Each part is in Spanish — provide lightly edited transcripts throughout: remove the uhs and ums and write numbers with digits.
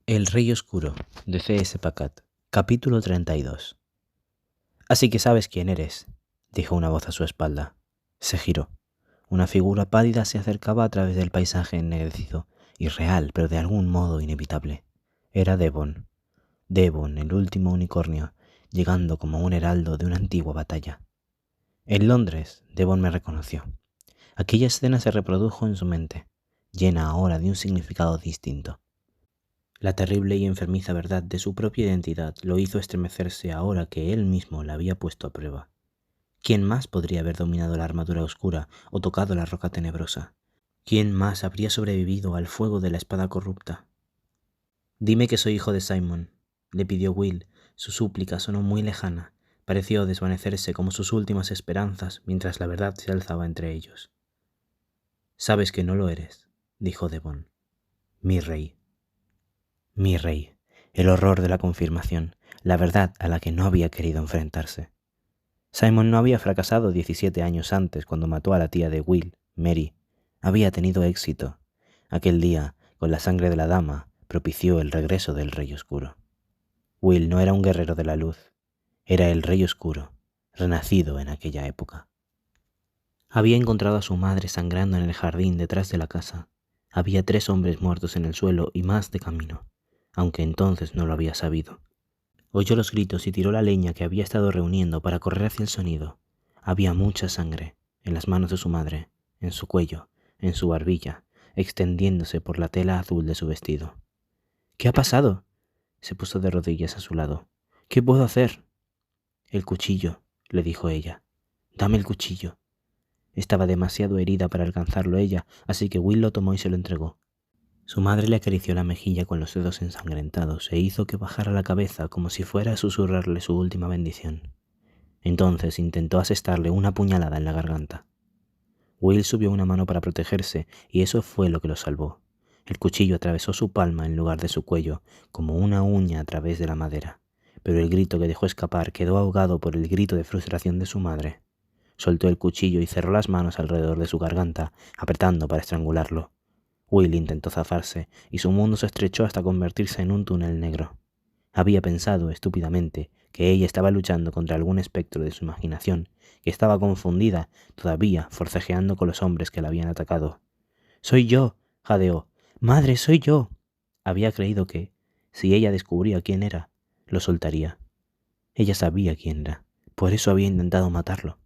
El Rey Oscuro, de C.S. Pacat, capítulo 32. Así que sabes quién eres, dijo una voz a su espalda. Se giró. Una figura pálida se acercaba a través del paisaje ennegrecido, irreal, pero de algún modo inevitable. Era Devon. Devon, el último unicornio, llegando como un heraldo de una antigua batalla. En Londres, Devon me reconoció. Aquella escena se reprodujo en su mente, llena ahora de un significado distinto. La terrible y enfermiza verdad de su propia identidad lo hizo estremecerse ahora que él mismo la había puesto a prueba. ¿Quién más podría haber dominado la armadura oscura o tocado la roca tenebrosa? ¿Quién más habría sobrevivido al fuego de la espada corrupta? Dime que soy hijo de Simon, le pidió Will. Su súplica sonó muy lejana. Pareció desvanecerse como sus últimas esperanzas mientras la verdad se alzaba entre ellos. Sabes que no lo eres, dijo Devon. Mi rey. Mi rey. El horror de la confirmación, la verdad a la que no había querido enfrentarse. Simon no había fracasado 17 años antes cuando mató a la tía de Will, Mary. Había tenido éxito. Aquel día, con la sangre de la dama, propició el regreso del Rey Oscuro. Will no era un guerrero de la luz, era el Rey Oscuro, renacido en aquella época. Había encontrado a su madre sangrando en el jardín detrás de la casa. Había 3 hombres muertos en el suelo y más de camino, aunque entonces no lo había sabido. Oyó los gritos y tiró la leña que había estado reuniendo para correr hacia el sonido. Había mucha sangre en las manos de su madre, en su cuello, en su barbilla, extendiéndose por la tela azul de su vestido. ¿Qué ha pasado? Se puso de rodillas a su lado. ¿Qué puedo hacer? El cuchillo, le dijo ella. Dame el cuchillo. Estaba demasiado herida para alcanzarlo ella, así que Will lo tomó y se lo entregó. Su madre le acarició la mejilla con los dedos ensangrentados e hizo que bajara la cabeza como si fuera a susurrarle su última bendición. Entonces intentó asestarle una puñalada en la garganta. Will subió una mano para protegerse y eso fue lo que lo salvó. El cuchillo atravesó su palma en lugar de su cuello, como una uña a través de la madera, pero el grito que dejó escapar quedó ahogado por el grito de frustración de su madre. Soltó el cuchillo y cerró las manos alrededor de su garganta, apretando para estrangularlo. Will intentó zafarse y su mundo se estrechó hasta convertirse en un túnel negro. Había pensado, estúpidamente, que ella estaba luchando contra algún espectro de su imaginación, que estaba confundida, todavía forcejeando con los hombres que la habían atacado. «¡Soy yo!», jadeó. «¡Madre, soy yo!». Había creído que, si ella descubría quién era, lo soltaría. Ella sabía quién era, por eso había intentado matarlo.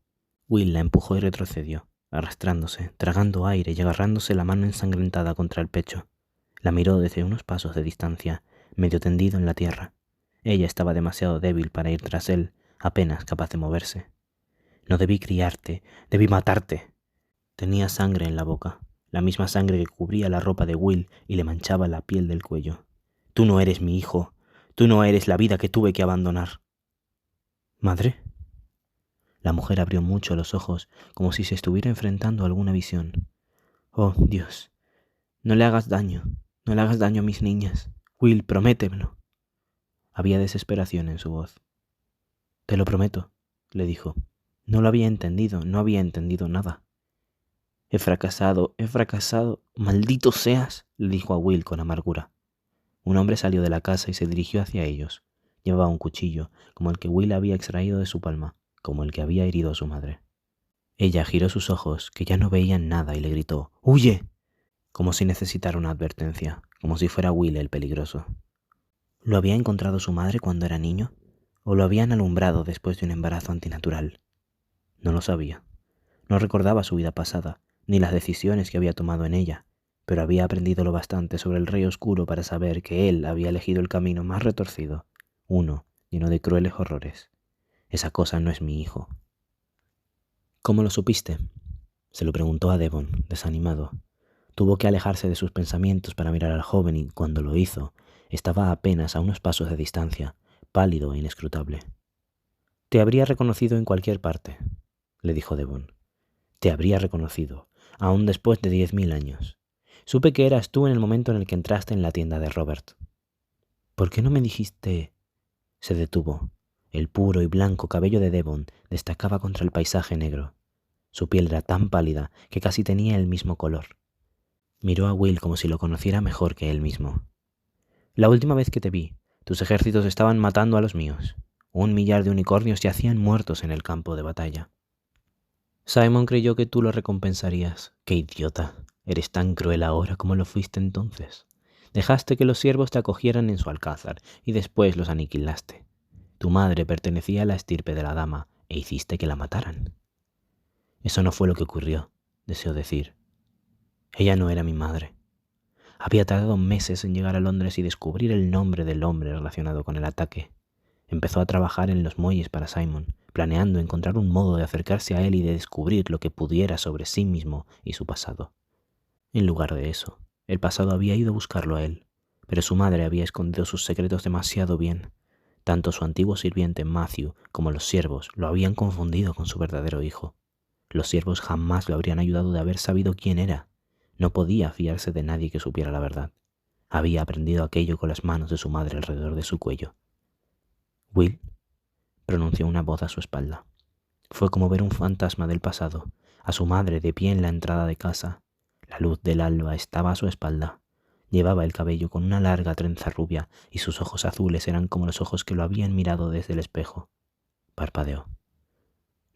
Will la empujó y retrocedió, arrastrándose, tragando aire y agarrándose la mano ensangrentada contra el pecho. La miró desde unos pasos de distancia, medio tendido en la tierra. Ella estaba demasiado débil para ir tras él, apenas capaz de moverse. «No debí criarte, debí matarte». Tenía sangre en la boca, la misma sangre que cubría la ropa de Will y le manchaba la piel del cuello. «Tú no eres mi hijo, tú no eres la vida que tuve que abandonar». «¿Madre?». La mujer abrió mucho los ojos, como si se estuviera enfrentando a alguna visión. «Oh, Dios, no le hagas daño, no le hagas daño a mis niñas. Will, prométemelo». Había desesperación en su voz. «Te lo prometo», le dijo. No lo había entendido, no había entendido nada. He fracasado, maldito seas», le dijo a Will con amargura. Un hombre salió de la casa y se dirigió hacia ellos. Llevaba un cuchillo, como el que Will había extraído de su palma, como el que había herido a su madre. Ella giró sus ojos, que ya no veían nada, y le gritó: «¡Huye!», como si necesitara una advertencia, como si fuera Will el peligroso. ¿Lo había encontrado su madre cuando era niño? ¿O lo habían alumbrado después de un embarazo antinatural? No lo sabía. No recordaba su vida pasada, ni las decisiones que había tomado en ella, pero había aprendido lo bastante sobre el Rey Oscuro para saber que él había elegido el camino más retorcido, uno lleno de crueles horrores. Esa cosa no es mi hijo. «¿Cómo lo supiste?», se lo preguntó a Devon, desanimado. Tuvo que alejarse de sus pensamientos para mirar al joven y, cuando lo hizo, estaba apenas a unos pasos de distancia, pálido e inescrutable. «Te habría reconocido en cualquier parte», le dijo Devon. «Te habría reconocido, aún después de 10.000 años. Supe que eras tú en el momento en el que entraste en la tienda de Robert». «¿Por qué no me dijiste...?» Se detuvo. El puro y blanco cabello de Devon destacaba contra el paisaje negro. Su piel era tan pálida que casi tenía el mismo color. Miró a Will como si lo conociera mejor que él mismo. La última vez que te vi, tus ejércitos estaban matando a los míos. 1 millar de unicornios yacían muertos en el campo de batalla. Simon creyó que tú lo recompensarías. ¡Qué idiota! Eres tan cruel ahora como lo fuiste entonces. Dejaste que los siervos te acogieran en su alcázar y después los aniquilaste. Tu madre pertenecía a la estirpe de la dama e hiciste que la mataran. Eso no fue lo que ocurrió, deseó decir. Ella no era mi madre. Había tardado meses en llegar a Londres y descubrir el nombre del hombre relacionado con el ataque. Empezó a trabajar en los muelles para Simon, planeando encontrar un modo de acercarse a él y de descubrir lo que pudiera sobre sí mismo y su pasado. En lugar de eso, el pasado había ido a buscarlo a él, pero su madre había escondido sus secretos demasiado bien. Tanto su antiguo sirviente Matthew como los siervos lo habían confundido con su verdadero hijo. Los siervos jamás lo habrían ayudado de haber sabido quién era. No podía fiarse de nadie que supiera la verdad. Había aprendido aquello con las manos de su madre alrededor de su cuello. «Will», pronunció una voz a su espalda. Fue como ver un fantasma del pasado, a su madre de pie en la entrada de casa. La luz del alba estaba a su espalda. Llevaba el cabello con una larga trenza rubia y sus ojos azules eran como los ojos que lo habían mirado desde el espejo. Parpadeó.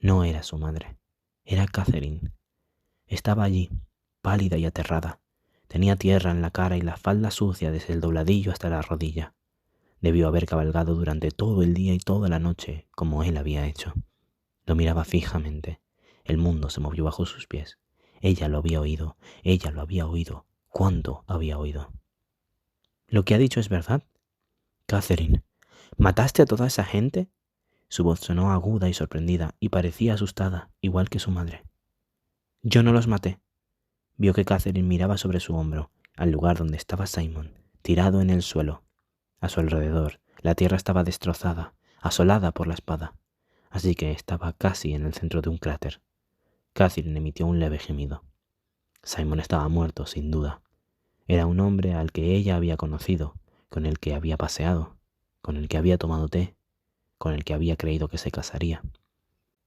No era su madre, era Catherine. Estaba allí, pálida y aterrada. Tenía tierra en la cara y la falda sucia desde el dobladillo hasta la rodilla. Debió haber cabalgado durante todo el día y toda la noche, como él había hecho. Lo miraba fijamente. El mundo se movió bajo sus pies. Ella lo había oído. Ella lo había oído. ¿Cuánto había oído? ¿Lo que ha dicho es verdad? Catherine, ¿mataste a toda esa gente? Su voz sonó aguda y sorprendida y parecía asustada, igual que su madre. Yo no los maté. Vio que Catherine miraba sobre su hombro, al lugar donde estaba Simon, tirado en el suelo. A su alrededor, la tierra estaba destrozada, asolada por la espada, así que estaba casi en el centro de un cráter. Catherine emitió un leve gemido. Simon estaba muerto, sin duda. Era un hombre al que ella había conocido, con el que había paseado, con el que había tomado té, con el que había creído que se casaría.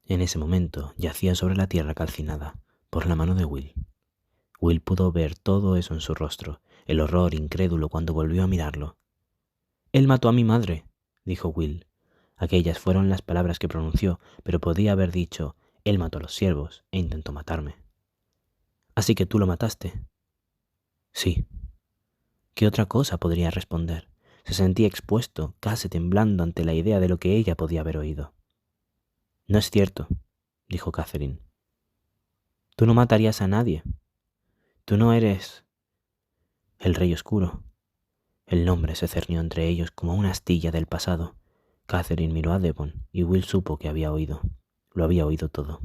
En ese momento yacía sobre la tierra calcinada, por la mano de Will. Will pudo ver todo eso en su rostro, el horror incrédulo cuando volvió a mirarlo. «Él mató a mi madre», dijo Will. Aquellas fueron las palabras que pronunció, pero podía haber dicho, «Él mató a los siervos e intentó matarme». «Así que tú lo mataste». «Sí». ¿Qué otra cosa podría responder? Se sentía expuesto, casi temblando ante la idea de lo que ella podía haber oído. «No es cierto», dijo Catherine. «Tú no matarías a nadie. Tú no eres el Rey Oscuro». El nombre se cernió entre ellos como una astilla del pasado. Catherine miró a Devon y Will supo que había oído. Lo había oído todo.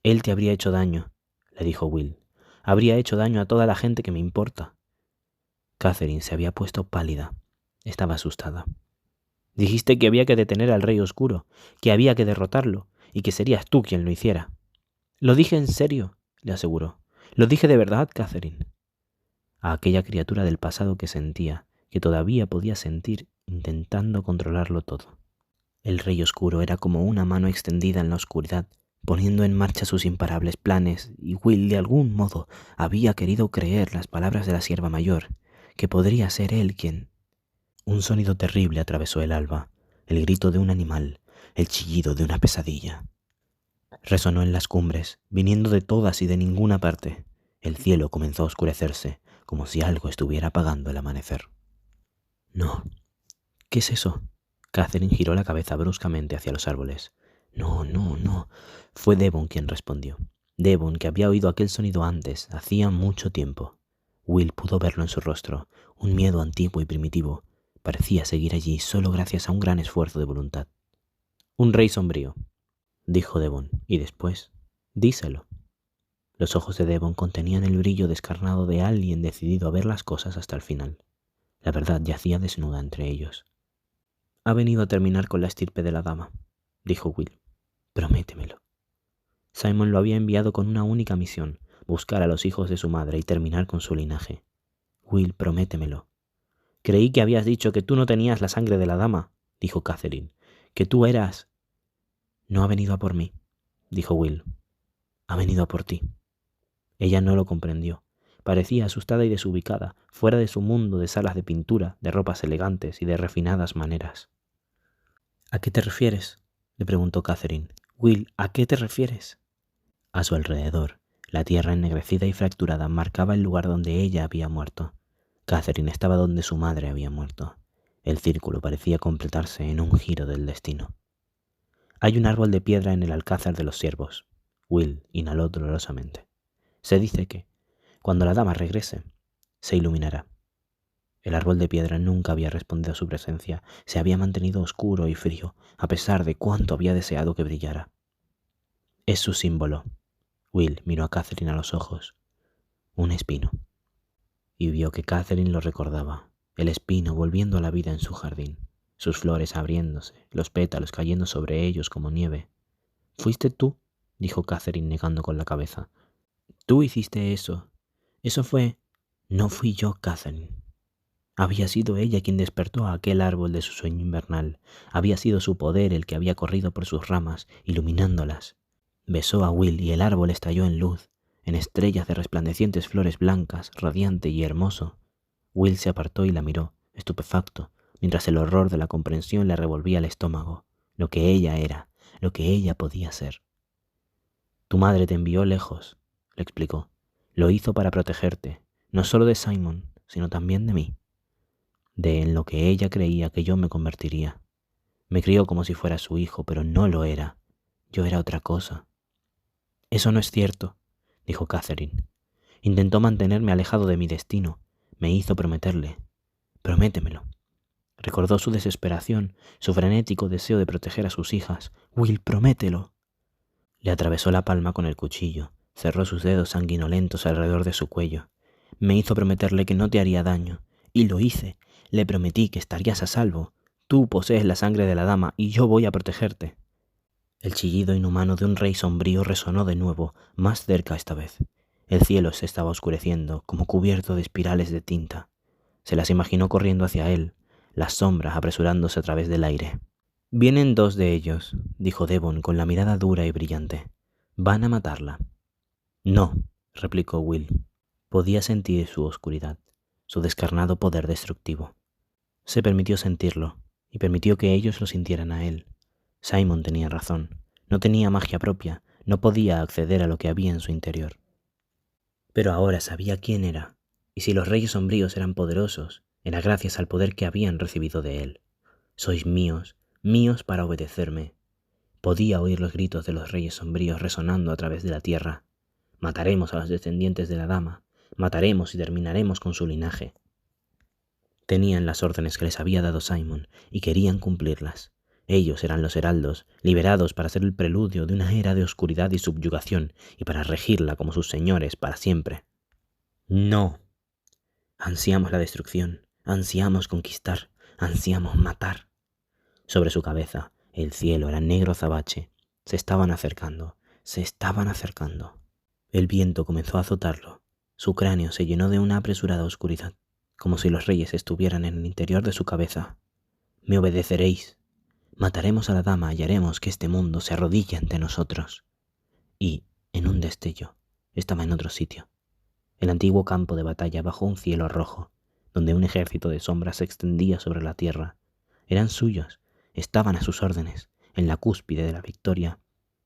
«Él te habría hecho daño», le dijo Will. «Habría hecho daño a toda la gente que me importa». Catherine se había puesto pálida. Estaba asustada. «Dijiste que había que detener al Rey Oscuro, que había que derrotarlo y que serías tú quien lo hiciera». «Lo dije en serio», le aseguró. «Lo dije de verdad, Catherine». A aquella criatura del pasado que sentía, que todavía podía sentir, intentando controlarlo todo. El Rey Oscuro era como una mano extendida en la oscuridad, poniendo en marcha sus imparables planes, y Will de algún modo había querido creer las palabras de la sierva mayor, que podría ser él quien... Un sonido terrible atravesó el alba, el grito de un animal, el chillido de una pesadilla. Resonó en las cumbres, viniendo de todas y de ninguna parte. El cielo comenzó a oscurecerse, como si algo estuviera apagando el amanecer. «No. ¿Qué es eso?» Catherine giró la cabeza bruscamente hacia los árboles. «No, no, no». Fue Devon quien respondió. Devon, que había oído aquel sonido antes, hacía mucho tiempo. Will pudo verlo en su rostro, un miedo antiguo y primitivo. Parecía seguir allí solo gracias a un gran esfuerzo de voluntad. «Un rey sombrío», dijo Devon, y después, «díselo». Los ojos de Devon contenían el brillo descarnado de alguien decidido a ver las cosas hasta el final. La verdad yacía desnuda entre ellos. «Ha venido a terminar con la estirpe de la dama», dijo Will. «Prométemelo». Simon lo había enviado con una única misión, buscar a los hijos de su madre y terminar con su linaje. «Will, prométemelo». «Creí que habías dicho que tú no tenías la sangre de la dama», dijo Catherine. «Que tú eras...» «No ha venido a por mí», dijo Will. «Ha venido a por ti». Ella no lo comprendió. Parecía asustada y desubicada, fuera de su mundo de salas de pintura, de ropas elegantes y de refinadas maneras. ¿A qué te refieres?, le preguntó Catherine. Will, ¿a qué te refieres? A su alrededor, la tierra ennegrecida y fracturada marcaba el lugar donde ella había muerto. Catherine estaba donde su madre había muerto. El círculo parecía completarse en un giro del destino. Hay un árbol de piedra en el Alcázar de los Ciervos. Will inhaló dolorosamente. Se dice que, cuando la dama regrese, se iluminará. El árbol de piedra nunca había respondido a su presencia. Se había mantenido oscuro y frío, a pesar de cuánto había deseado que brillara. Es su símbolo. Will miró a Catherine a los ojos. Un espino. Y vio que Catherine lo recordaba. El espino volviendo a la vida en su jardín. Sus flores abriéndose, los pétalos cayendo sobre ellos como nieve. «¿Fuiste tú?», dijo Catherine negando con la cabeza. «Tú hiciste eso. Eso fue...». «No fui yo, Catherine». Había sido ella quien despertó a aquel árbol de su sueño invernal. Había sido su poder el que había corrido por sus ramas, iluminándolas. Besó a Will y el árbol estalló en luz, en estrellas de resplandecientes flores blancas, radiante y hermoso. Will se apartó y la miró, estupefacto, mientras el horror de la comprensión le revolvía el estómago. Lo que ella era, lo que ella podía ser. «Tu madre te envió lejos», le explicó. «Lo hizo para protegerte, no solo de Simon, sino también de mí. De en lo que ella creía que yo me convertiría. Me crió como si fuera su hijo, pero no lo era. Yo era otra cosa». «Eso no es cierto», dijo Catherine. «Intentó mantenerme alejado de mi destino. Me hizo prometerle. Prométemelo». Recordó su desesperación, su frenético deseo de proteger a sus hijas. «Will, promételo». Le atravesó la palma con el cuchillo, cerró sus dedos sanguinolentos alrededor de su cuello. «Me hizo prometerle que no te haría daño, y lo hice. Le prometí que estarías a salvo. Tú posees la sangre de la dama y yo voy a protegerte». El chillido inhumano de un rey sombrío resonó de nuevo, más cerca esta vez. El cielo se estaba oscureciendo, como cubierto de espirales de tinta. Se las imaginó corriendo hacia él, las sombras apresurándose a través del aire. «Vienen 2 de ellos», dijo Devon con la mirada dura y brillante. «Van a matarla». «No», replicó Will. Podía sentir su oscuridad, su descarnado poder destructivo. Se permitió sentirlo, y permitió que ellos lo sintieran a él. Simon tenía razón. No tenía magia propia, no podía acceder a lo que había en su interior. Pero ahora sabía quién era, y si los reyes sombríos eran poderosos, era gracias al poder que habían recibido de él. «Sois míos, míos para obedecerme». Podía oír los gritos de los reyes sombríos resonando a través de la tierra. «Mataremos a los descendientes de la dama, mataremos y terminaremos con su linaje». Tenían las órdenes que les había dado Simon y querían cumplirlas. Ellos eran los heraldos, liberados para ser el preludio de una era de oscuridad y subyugación y para regirla como sus señores para siempre. «No». Ansiamos la destrucción, ansiamos conquistar, ansiamos matar. Sobre su cabeza, el cielo era negro azabache. Se estaban acercando, se estaban acercando. El viento comenzó a azotarlo. Su cráneo se llenó de una apresurada oscuridad, como si los reyes estuvieran en el interior de su cabeza. «Me obedeceréis. Mataremos a la dama y haremos que este mundo se arrodille ante nosotros». Y, en un destello, estaba en otro sitio. El antiguo campo de batalla bajo un cielo rojo, donde un ejército de sombras se extendía sobre la tierra. Eran suyos, estaban a sus órdenes, en la cúspide de la victoria.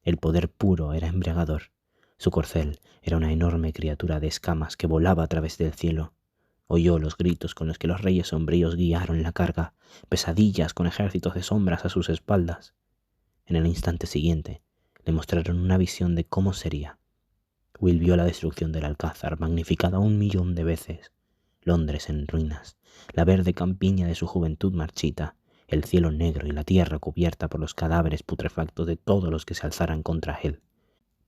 El poder puro era embriagador. Su corcel era una enorme criatura de escamas que volaba a través del cielo. Oyó los gritos con los que los reyes sombríos guiaron la carga, pesadillas con ejércitos de sombras a sus espaldas. En el instante siguiente, le mostraron una visión de cómo sería. Will vio la destrucción del Alcázar, magnificada 1.000.000 de veces, Londres en ruinas, la verde campiña de su juventud marchita, el cielo negro y la tierra cubierta por los cadáveres putrefactos de todos los que se alzaran contra él.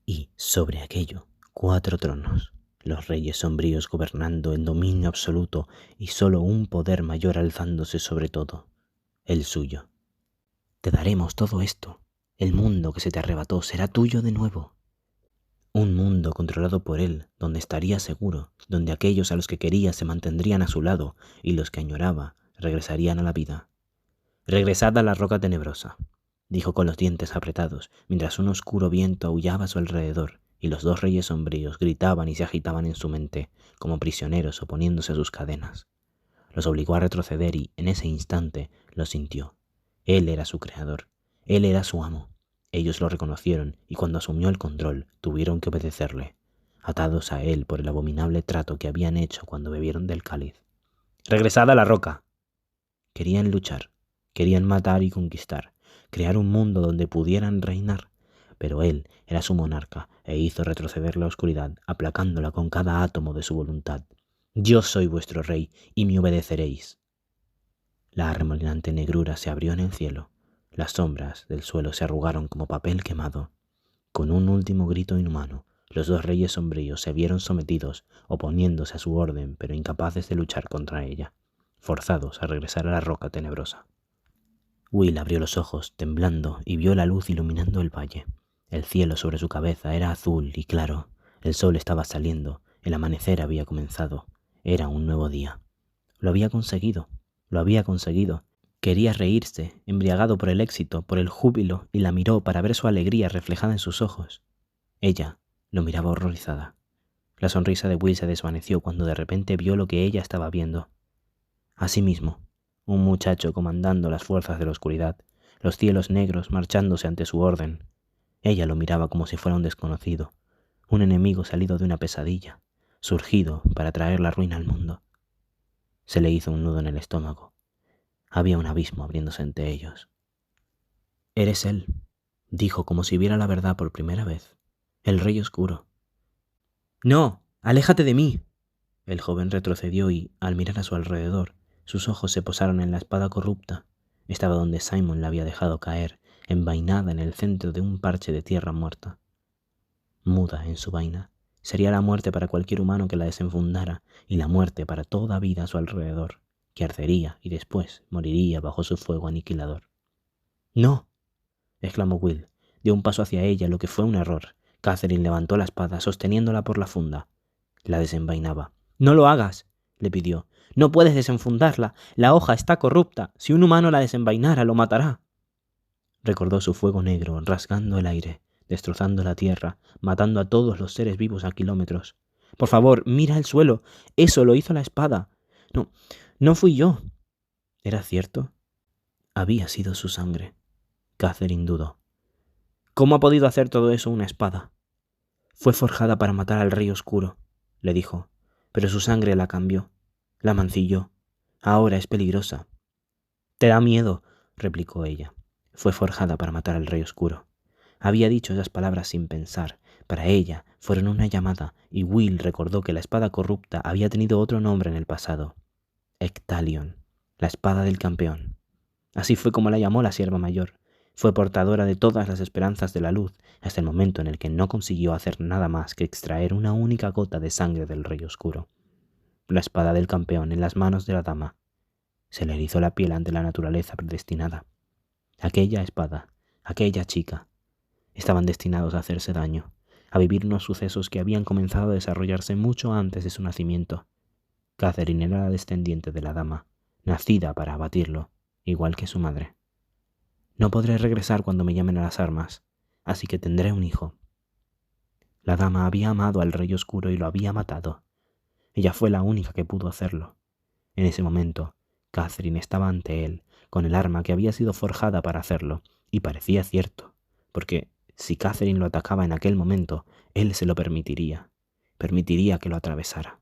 Y, sobre aquello, 4 tronos, los reyes sombríos gobernando en dominio absoluto y solo un poder mayor alzándose sobre todo, el suyo. «Te daremos todo esto. El mundo que se te arrebató será tuyo de nuevo». Un mundo controlado por él, donde estaría seguro, donde aquellos a los que quería se mantendrían a su lado y los que añoraba regresarían a la vida. «Regresad a la roca tenebrosa», dijo con los dientes apretados, mientras un oscuro viento aullaba a su alrededor y los dos reyes sombríos gritaban y se agitaban en su mente, como prisioneros oponiéndose a sus cadenas. Los obligó a retroceder y, en ese instante, lo sintió. Él era su creador, él era su amo. Ellos lo reconocieron y cuando asumió el control tuvieron que obedecerle, atados a él por el abominable trato que habían hecho cuando bebieron del cáliz. «¡Regresad a la roca!». Querían luchar, querían matar y conquistar, crear un mundo donde pudieran reinar, pero él era su monarca e hizo retroceder la oscuridad, aplacándola con cada átomo de su voluntad. «Yo soy vuestro rey y me obedeceréis». La arremolinante negrura se abrió en el cielo, las sombras del suelo se arrugaron como papel quemado. Con un último grito inhumano, los dos reyes sombríos se vieron sometidos, oponiéndose a su orden, pero incapaces de luchar contra ella, forzados a regresar a la roca tenebrosa. Will abrió los ojos, temblando, y vio la luz iluminando el valle. El cielo sobre su cabeza era azul y claro, el sol estaba saliendo, el amanecer había comenzado, era un nuevo día. Lo había conseguido, lo había conseguido. Quería reírse, embriagado por el éxito, por el júbilo, y la miró para ver su alegría reflejada en sus ojos. Ella lo miraba horrorizada. La sonrisa de Will se desvaneció cuando de repente vio lo que ella estaba viendo. Asimismo, un muchacho comandando las fuerzas de la oscuridad, los cielos negros marchándose ante su orden. Ella lo miraba como si fuera un desconocido, un enemigo salido de una pesadilla, surgido para traer la ruina al mundo. Se le hizo un nudo en el estómago. Había un abismo abriéndose entre ellos. «Eres él», dijo como si viera la verdad por primera vez. «El Rey Oscuro». «No, aléjate de mí». El joven retrocedió y, al mirar a su alrededor, sus ojos se posaron en la espada corrupta. Estaba donde Simon la había dejado caer, envainada en el centro de un parche de tierra muerta. Muda en su vaina, sería la muerte para cualquier humano que la desenfundara y la muerte para toda vida a su alrededor, que ardería y después moriría bajo su fuego aniquilador. «¡No!», exclamó Will. Dio un paso hacia ella, lo que fue un error. Catherine levantó la espada, sosteniéndola por la funda. La desenvainaba. «¡No lo hagas!», le pidió. «No puedes desenfundarla. La hoja está corrupta. Si un humano la desenvainara, lo matará». Recordó su fuego negro, rasgando el aire, destrozando la tierra, matando a todos los seres vivos a kilómetros. «Por favor, mira el suelo. Eso lo hizo la espada. No fui yo». ¿Era cierto? Había sido su sangre. Catherine dudó. «¿Cómo ha podido hacer todo eso una espada?». «Fue forjada para matar al Rey Oscuro», le dijo, «pero su sangre la cambió, la mancilló. Ahora es peligrosa». «¿Te da miedo?», replicó ella. «Fue forjada para matar al Rey Oscuro». Había dicho esas palabras sin pensar. Para ella fueron una llamada, y Will recordó que la espada corrupta había tenido otro nombre en el pasado. Ectalion, la espada del campeón. Así fue como la llamó la sierva mayor. Fue portadora de todas las esperanzas de la luz, hasta el momento en el que no consiguió hacer nada más que extraer una única gota de sangre del Rey Oscuro. La espada del campeón en las manos de la dama. Se le erizó la piel ante la naturaleza predestinada. Aquella espada, aquella chica, estaban destinados a hacerse daño, a vivir unos sucesos que habían comenzado a desarrollarse mucho antes de su nacimiento. Catherine era la descendiente de la dama, nacida para abatirlo, igual que su madre. «No podré regresar cuando me llamen a las armas, así que tendré un hijo». La dama había amado al Rey Oscuro y lo había matado. Ella fue la única que pudo hacerlo. En ese momento, Catherine estaba ante él, con el arma que había sido forjada para hacerlo, y parecía cierto, porque si Catherine lo atacaba en aquel momento, él se lo permitiría que lo atravesara.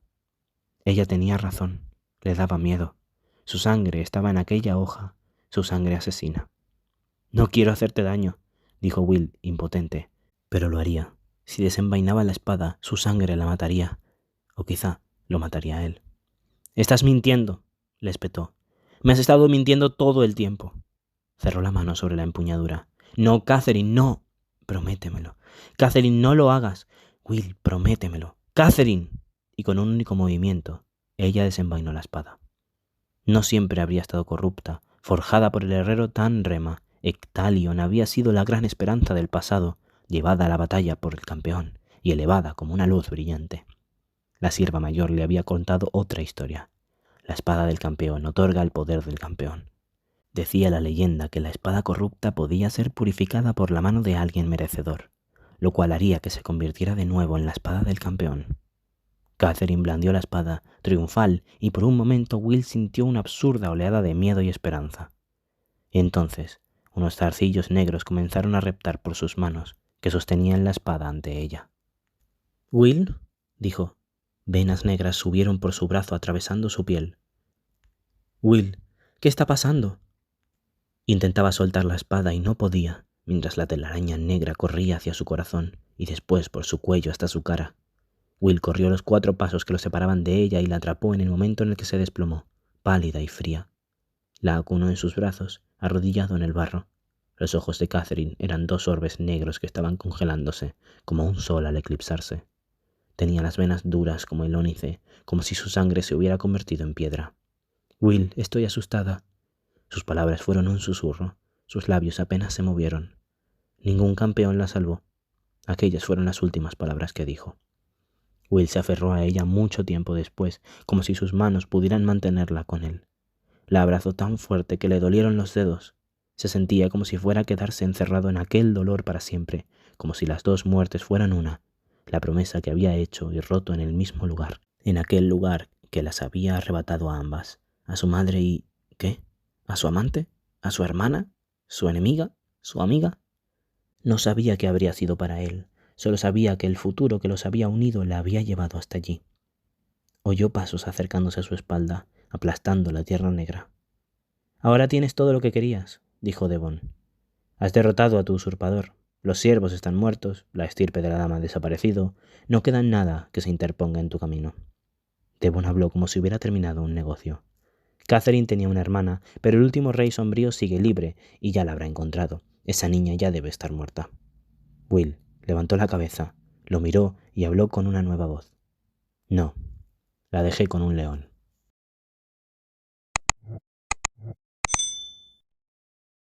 Ella tenía razón, le daba miedo. Su sangre estaba en aquella hoja, su sangre asesina. «No quiero hacerte daño», dijo Will, impotente, pero lo haría. Si desenvainaba la espada, su sangre la mataría, o quizá lo mataría a él. «Estás mintiendo», le espetó. «Me has estado mintiendo todo el tiempo». Cerró la mano sobre la empuñadura. «No, Catherine, no. Prométemelo. Catherine, no lo hagas. Will, prométemelo. Catherine». Y con un único movimiento, ella desenvainó la espada. No siempre habría estado corrupta, forjada por el herrero Tan Rema. Ectalion había sido la gran esperanza del pasado, llevada a la batalla por el campeón y elevada como una luz brillante. La sierva mayor le había contado otra historia. La espada del campeón otorga el poder del campeón. Decía la leyenda que la espada corrupta podía ser purificada por la mano de alguien merecedor. lo cual haría que se convirtiera de nuevo en la espada del campeón. Catherine blandió la espada, triunfal, y por un momento Will sintió una absurda oleada de miedo y esperanza. Y entonces, unos zarcillos negros comenzaron a reptar por sus manos, que sostenían la espada ante ella. «¿Will?», dijo. Venas negras subieron por su brazo atravesando su piel. «Will, ¿qué está pasando?». Intentaba soltar la espada y no podía, mientras la telaraña negra corría hacia su corazón y después por su cuello hasta su cara. Will corrió los 4 pasos que lo separaban de ella y la atrapó en el momento en el que se desplomó, pálida y fría. La acunó en sus brazos, arrodillado en el barro. Los ojos de Catherine eran 2 orbes negros que estaban congelándose, como un sol al eclipsarse. Tenía las venas duras como el ónice, como si su sangre se hubiera convertido en piedra. «Will, estoy asustada». Sus palabras fueron un susurro. Sus labios apenas se movieron. «Ningún campeón la salvó». Aquellas fueron las últimas palabras que dijo. Will se aferró a ella mucho tiempo después, como si sus manos pudieran mantenerla con él. La abrazó tan fuerte que le dolieron los dedos. Se sentía como si fuera a quedarse encerrado en aquel dolor para siempre, como si las 2 muertes fueran una, la promesa que había hecho y roto en el mismo lugar, en aquel lugar que las había arrebatado a ambas, a su madre y... ¿qué? ¿A su amante? ¿A su hermana? ¿Su enemiga? ¿Su amiga? No sabía qué habría sido para él, solo sabía que el futuro que los había unido la había llevado hasta allí. Oyó pasos acercándose a su espalda, aplastando la tierra negra. «Ahora tienes todo lo que querías», dijo Devon. «Has derrotado a tu usurpador. Los siervos están muertos, la estirpe de la dama ha desaparecido. No queda nada que se interponga en tu camino». Devon habló como si hubiera terminado un negocio. Catherine tenía una hermana, pero el último rey sombrío sigue libre y ya la habrá encontrado. Esa niña ya debe estar muerta. Will levantó la cabeza, lo miró y habló con una nueva voz. «No, la dejé con un león».